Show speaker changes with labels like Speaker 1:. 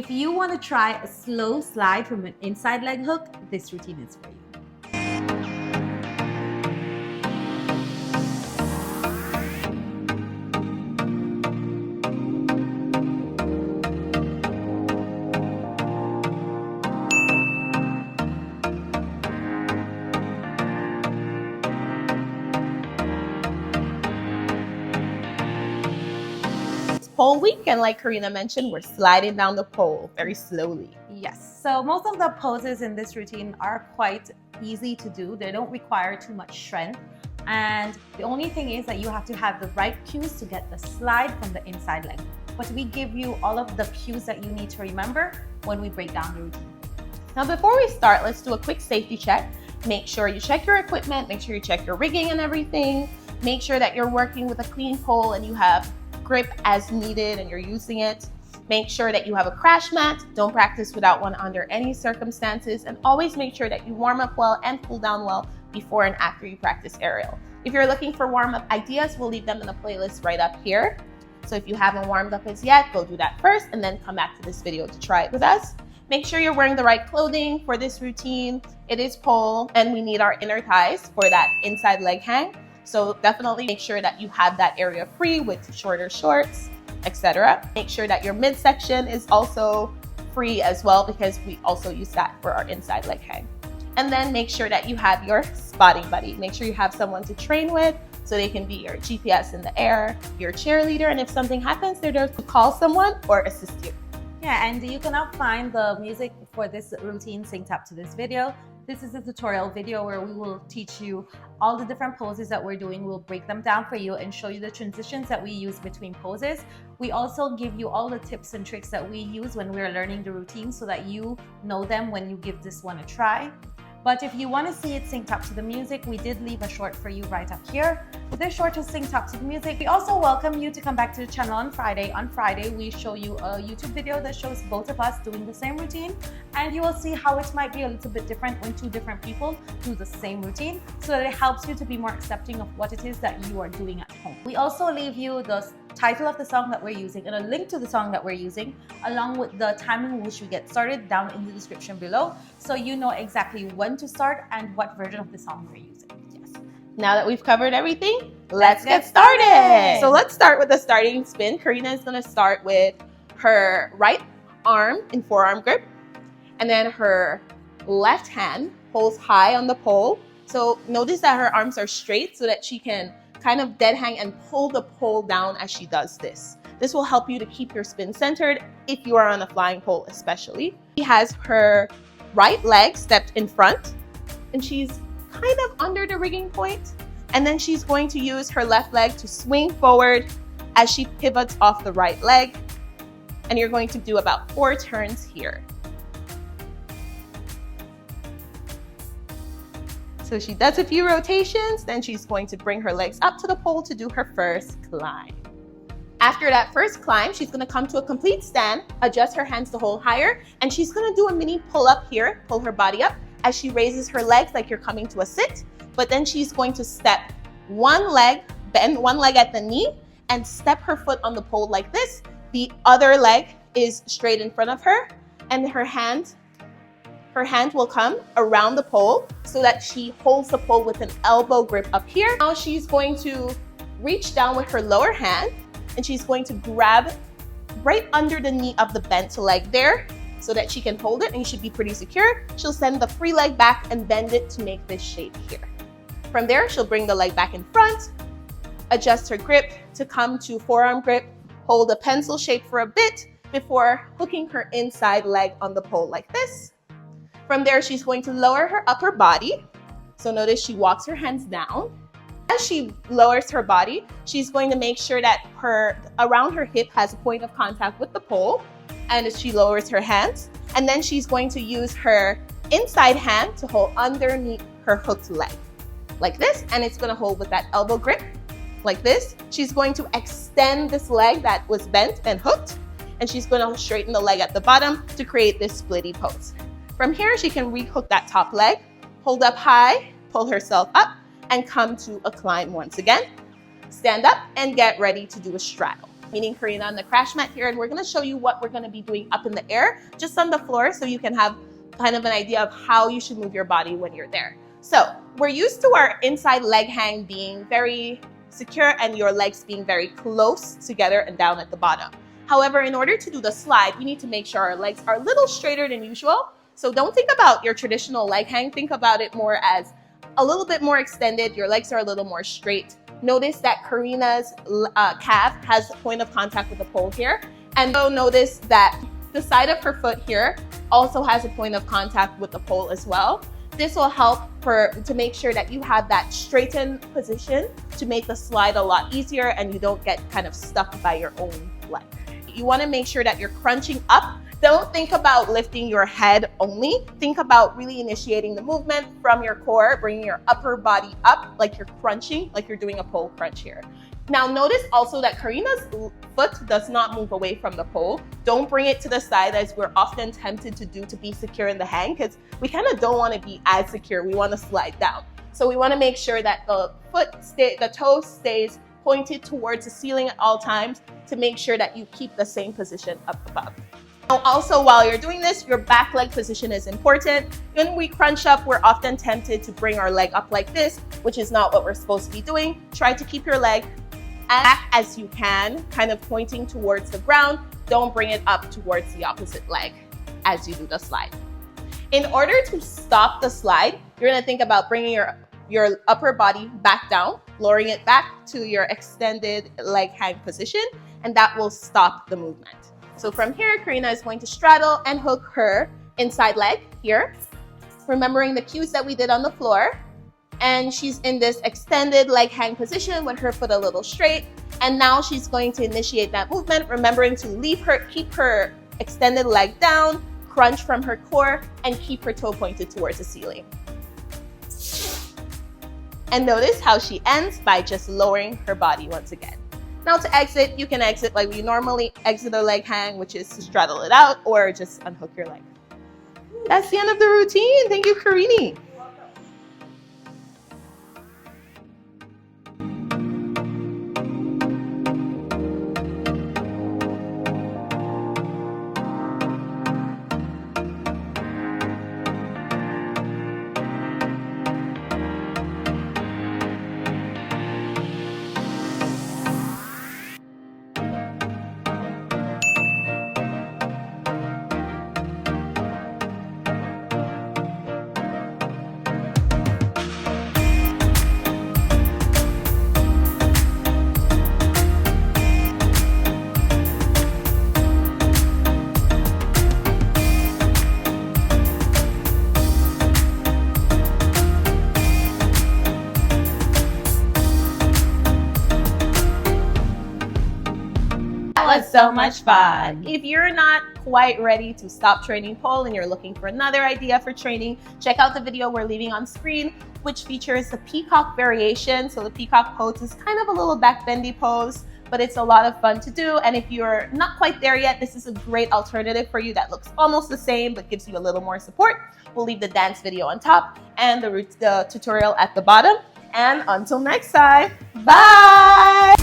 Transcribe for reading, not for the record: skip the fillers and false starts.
Speaker 1: If you want to try a slow slide from an inside leg hook, this routine is for you.
Speaker 2: Pole week, and like Karina mentioned, we're sliding down the pole very slowly.
Speaker 1: Yes, so most of the poses in this routine are quite easy to do. They don't require too much strength, and the only thing is that you have to have the right cues to get the slide from the inside leg. But we give you all of the cues that you need to remember when we break down the routine.
Speaker 2: Now before we start, let's do a quick safety check. Make sure you check your equipment, make sure you check your rigging and everything. Make sure that you're working with a clean pole and you have grip as needed and you're using it. Make sure that you have a crash mat. Don't practice without one under any circumstances, and always make sure that you warm up well and cool down well before and after you practice aerial. If you're looking for warm-up ideas, we'll leave them in the playlist right up here. So if you haven't warmed up as yet, go do that first and then come back to this video to try it with us. Make sure you're wearing the right clothing for this routine. It is pole and we need our inner thighs for that inside leg hang. So definitely make sure that you have that area free with shorter shorts, etc. Make sure that your midsection is also free as well, because we also use that for our inside leg hang. And then make sure that you have your spotting buddy. Make sure you have someone to train with so they can be your GPS in the air, your cheerleader, and if something happens, they're there to call someone or assist you.
Speaker 1: Yeah, and you can now find the music for this routine synced up to this video. This is a tutorial video where we will teach you all the different poses that we're doing. We'll break them down for you and show you the transitions that we use between poses. We also give you all the tips and tricks that we use when we're learning the routine so that you know them when you give this one a try. But if you want to see it synced up to the music, we did leave a short for you right up here. This short is synced up to the music. We also welcome you to come back to the channel on Friday. On Friday, we show you a YouTube video that shows both of us doing the same routine, and you will see how it might be a little bit different when two different people do the same routine, so that it helps you to be more accepting of what it is that you are doing at home. We also leave you the title of the song that we're using and a link to the song that we're using, along with the timing in which we get started, down in the description below, so you know exactly when to start and what version of the song we're using. Yes.
Speaker 2: Now that we've covered everything, let's get started. So let's start with the starting spin. Karina is going to start with her right arm in forearm grip, and then her left hand holds high on the pole. So notice that her arms are straight so that she can kind of dead hang and pull the pole down as she does this. This will help you to keep your spin centered if you are on a flying pole especially. She has her right leg stepped in front and she's kind of under the rigging point. And then she's going to use her left leg to swing forward as she pivots off the right leg. And you're going to do about 4 turns here. So she does a few rotations, then she's going to bring her legs up to the pole to do her first climb. After that first climb, she's going to come to a complete stand, adjust her hands to hold higher, and she's going to do a mini pull up here, pull her body up as she raises her legs like you're coming to a sit. But then she's going to step one leg, bend one leg at the knee, and step her foot on the pole like this. The other leg is straight in front of her, and her hand will come around the pole so that she holds the pole with an elbow grip up here. Now she's going to reach down with her lower hand and she's going to grab right under the knee of the bent leg there so that she can hold it, and you should be pretty secure. She'll send the free leg back and bend it to make this shape here. From there, she'll bring the leg back in front, adjust her grip to come to forearm grip, hold a pencil shape for a bit before hooking her inside leg on the pole like this. From there, she's going to lower her upper body. So notice she walks her hands down. As she lowers her body, she's going to make sure that around her hip has a point of contact with the pole. And as she lowers her hands, and then she's going to use her inside hand to hold underneath her hooked leg like this. And it's going to hold with that elbow grip like this. She's going to extend this leg that was bent and hooked, and she's going to straighten the leg at the bottom to create this splitty pose. From here, she can rehook that top leg, hold up high, pull herself up, and come to a climb once again. Stand up and get ready to do a straddle. meeting Karina on the crash mat here, and we're gonna show you what we're gonna be doing up in the air, just on the floor, so you can have kind of an idea of how you should move your body when you're there. So we're used to our inside leg hang being very secure and your legs being very close together and down at the bottom. However, in order to do the slide, we need to make sure our legs are a little straighter than usual. So don't think about your traditional leg hang. Think about it more as a little bit more extended. Your legs are a little more straight. Notice that Karina's calf has a point of contact with the pole here. And you'll notice that the side of her foot here also has a point of contact with the pole as well. This will help to make sure that you have that straightened position to make the slide a lot easier and you don't get kind of stuck by your own leg. You want to make sure that you're crunching up. Don't think about lifting your head only. Think about really initiating the movement from your core, bringing your upper body up like you're crunching, like you're doing a pole crunch here. Now notice also that Karina's foot does not move away from the pole. Don't bring it to the side as we're often tempted to do to be secure in the hang, because we kind of don't want to be as secure. We want to slide down. So we want to make sure that the toe stays pointed towards the ceiling at all times to make sure that you keep the same position up above. Now also, while you're doing this, your back leg position is important. When we crunch up, we're often tempted to bring our leg up like this, which is not what we're supposed to be doing. Try to keep your leg back as you can, kind of pointing towards the ground. Don't bring it up towards the opposite leg as you do the slide. In order to stop the slide, you're gonna think about bringing your upper body back down, lowering it back to your extended leg hang position, and that will stop the movement. So from here, Karina is going to straddle and hook her inside leg here, remembering the cues that we did on the floor. And she's in this extended leg hang position with her foot a little straight. And now she's going to initiate that movement, remembering to keep her extended leg down, crunch from her core, and keep her toe pointed towards the ceiling. And notice how she ends by just lowering her body once again. Now to exit, you can exit like we normally exit a leg hang, which is to straddle it out or just unhook your leg. That's the end of the routine. Thank you, Karini. Was so much fun. If you're not quite ready to stop training pole and you're looking for another idea for training, check out the video we're leaving on screen, which features the peacock variation. So the peacock pose is kind of a little back bendy pose, but it's a lot of fun to do. And if you're not quite there yet, this is a great alternative for you that looks almost the same, but gives you a little more support. We'll leave the dance video on top and the tutorial at the bottom. And until next time, bye.